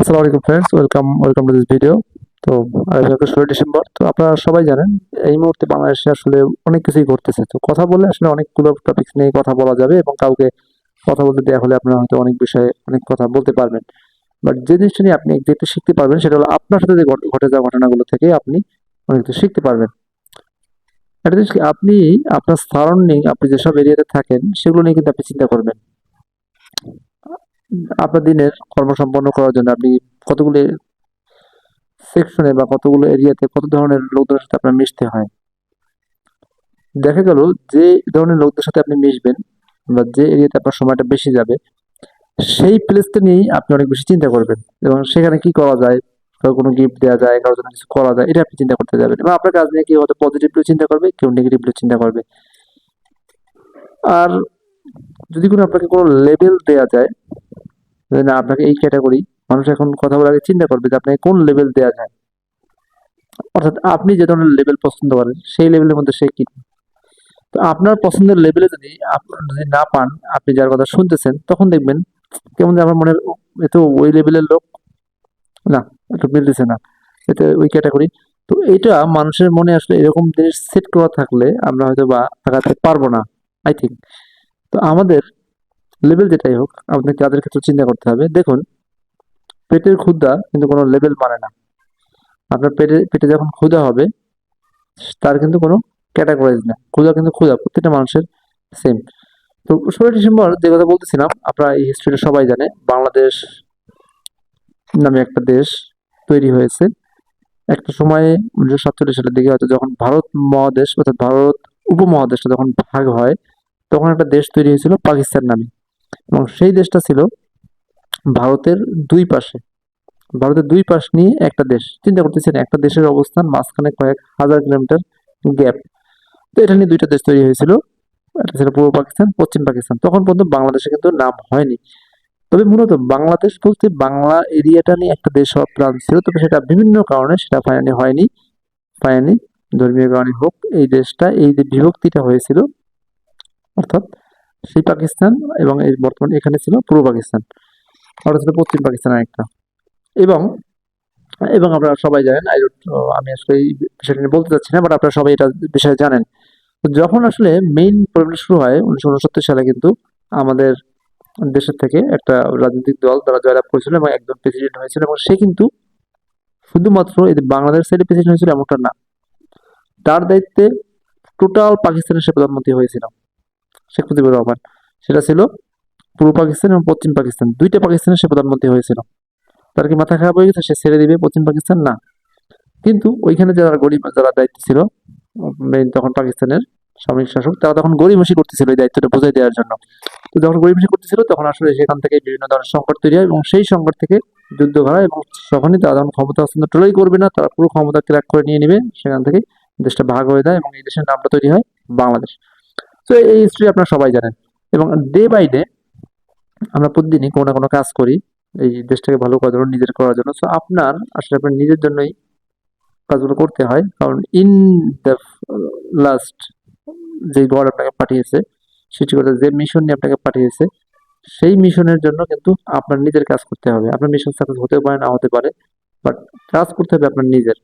আসসালামু আলাইকুম friends, welcome to this video. তো আজ হচ্ছে 16 ডিসেম্বর। তো আপনারা সবাই জানেন এই মুহূর্তে বাংলাদেশে আসলে অনেক কিছুই ঘটতেছে। তো কথা বললে আসলে অনেকগুলো টপিকস নিয়ে কথা বলা যাবে এবং কাউকে কথা বলতে দেওয়া হলে আপনারা হয়তো অনেক বিষয়ে অনেক কথা বলতে পারবেন। বাট যে জিনিসটা নিয়ে আপনি যেহেতু শিখতে পারবেন সেটা হলো আপনার সাথে যে ঘটে যাওয়া ঘটনাগুলো থেকে আপনি অনেক কিছু শিখতে পারবেন। একটা জিনিস কি, আপনি আপনার সারাউন্ডিং, আপনি যেসব এরিয়াতে থাকেন সেগুলো নিয়ে কিন্তু আপনি চিন্তা করবেন। আপনার দিনের কর্ম সম্পন্ন করার জন্য আপনি কতগুলো সেকশনে বা কতগুলো এরিয়াতে কত ধরনের লোকদের সাথে আপনার মিশতে হয়। দেখা গেল যে ধরনের লোকদের সাথে আপনি মিশবেন বা যে এরিয়াতে আপনার সময়টা বেশি যাবে সেই প্লেসটা নিয়েই আপনি অনেক বেশি চিন্তা করবেন এবং সেখানে কি করা যায়, কারো কোনো গিফট দেওয়া যায়, কারোর জন্য কিছু করা যায়, এটা আপনি চিন্তা করতে যাবেন। এবং আপনার কাজ নিয়ে কেউ হয়তো পজিটিভলি চিন্তা করবে, কেউ নেগেটিভলি চিন্তা করবে। আর যদি কোনো আপনাকে কোনো লেভেল দেওয়া যায় যে না আপনাকে এই ক্যাটাগরি, মানুষ এখন কথা বলার আগে চিন্তা করবে যে আপনাকে কোন লেভেল দেওয়া যায়। অর্থাৎ আপনি যে ধরনের লেভেল পছন্দ করেন সেই লেভেলের মধ্যে সে কি। তো আপনার পছন্দের লেভেলে যদি আপনার যদি না পান, আপনি যার কথা শুনতেছেন তখন দেখবেন কেমন যে আমার মনে হয়, এ তো ওই লেভেলের লোক, না একটু মিলতেছে না, এতে ওই ক্যাটাগরি। তো এটা মানুষের মনে আসলে এরকম জিনিস সেট করা থাকলে আমরা হয়তো বা আগাতে পারবো না, আই থিঙ্ক। তো আমাদের লেভেল যেটাই হোক আমাদের কাজের ক্ষেত্রে চিন্তা করতে হবে। দেখুন, পেটের ক্ষুধা কিন্তু কোনো লেভেল মানে না। আপনার পেটে পেটে যখন ক্ষুধা হবে তার কিন্তু কোনো ক্যাটাগরাইজ না, ক্ষুধা কিন্তু ক্ষুধা প্রত্যেকটা মানুষের সেম। তো 16 ডিসেম্বর যে কথা বলতেছিলাম, আপনারা এই হিস্ট্রিটা সবাই জানে। বাংলাদেশ নামে একটা দেশ তৈরি হয়েছে একটা সময়ে 1947 সালের দিকে, হয়তো যখন ভারত মহাদেশ অর্থাৎ ভারত উপমহাদেশটা যখন ভাগ হয়, তখন একটা দেশ তৈরি হয়েছিল পাকিস্তান নামে। এবং সেই দেশটা ছিল ভারতের দুই পাশে, ভারতের দুই পাশ নিয়ে একটা দেশ। চিন্তা করতেছেন একটা দেশের অবস্থান মাঝখানে কয়েক হাজার কিলোমিটার গ্যাপ। তো এটা নিয়ে দুইটা দেশ তৈরি হয়েছিল, একটা ছিল পূর্ব পাকিস্তান, পশ্চিম পাকিস্তান। তখন পর্যন্ত বাংলাদেশে কিন্তু নাম হয়নি। তবে মূলত বাংলাদেশ বলতে বাংলা এরিয়াটা নিয়ে একটা দেশ হওয়ার প্ল্যান ছিল, তবে সেটা বিভিন্ন কারণে সেটা ফাইনালি হয়নি। ধর্মীয় কারণে হোক, এই দেশটা এই যে বিভক্তিটা হয়েছিল, অর্থাৎ সেই পাকিস্তান এবং এই বর্তমানে এখানে ছিল পূর্ব পাকিস্তান, আর ছিল পশ্চিম পাকিস্তান একটা। এবং এবং আপনারা সবাই জানেন, আমি আসলে এই বিষয়টা নিয়ে বলতে চাচ্ছি না, বাট আপনারা সবাই এটা বিষয়ে জানেন। তো যখন আসলে মেইন প্রবলেম শুরু হয় 1969 সালে, কিন্তু আমাদের দেশের থেকে একটা রাজনৈতিক দল তারা জয়লাভ করেছিল এবং একজন প্রেসিডেন্ট হয়েছিল। এবং সে কিন্তু শুধুমাত্র এই যে বাংলাদেশ সাইডে প্রেসিডেন্ট হয়েছিল এমনটা না, তার দায়িত্বে টোটাল পাকিস্তানের সে প্রধানমন্ত্রী হয়েছিল, শেখ মুজিবুর রহমান। সেটা ছিল পূর্ব পাকিস্তান এবং পশ্চিম পাকিস্তান, দুইটা পাকিস্তানের সে প্রধানমন্ত্রী হয়েছিল। তার কি মাথা খারাপ হয়ে গেছে, সে ছেড়ে দিবে পশ্চিম পাকিস্তান? না। কিন্তু ওইখানে যারা গরিব, যারা দায়িত্ব ছিল, মেইন তখন পাকিস্তানের সামরিক শাসক, তারা তখন গড়িমসি করতেছিল এই দায়িত্বটা বুঝাই দেওয়ার জন্য। তো যখন গড়িমসি করতেছিল তখন আসলে সেখান থেকে বিভিন্ন ধরনের সংকট তৈরি হয় এবং সেই সংকট থেকে যুদ্ধ করা। এবং যখনই তারা যখন ক্ষমতা হস্তান্তর টোটালি করবে না, তারা পুরো ক্ষমতা ক্র্যাক করে নিয়ে নেবে, সেখান থেকে দেশটা ভাগ হয়ে যায় এবং এই দেশের নামটা তৈরি হয় বাংলাদেশ। তো এই হিস্ট্রি আপনারা সবাই জানেন। এবং ডে বাই ডে আমরা প্রতিদিনই কোনো না কোনো কাজ করি এই দেশটাকে ভালো করার জন্য, নিজের করার জন্য। তো আপনার আসলে আপনার নিজের জন্যই কাজগুলো করতে হয়, কারণ ইন দ্য লাস্ট যে গড আপনাকে পাঠিয়েছে, সৃষ্টিকর্তা যে মিশন নিয়ে আপনাকে পাঠিয়েছে, সেই মিশনের জন্য কিন্তু আপনার নিজের কাজ করতে হবে। আপনার মিশন সাকসেস হতেও পারে, না হতে পারে, বাট কাজ করতে হবে আপনার নিজের।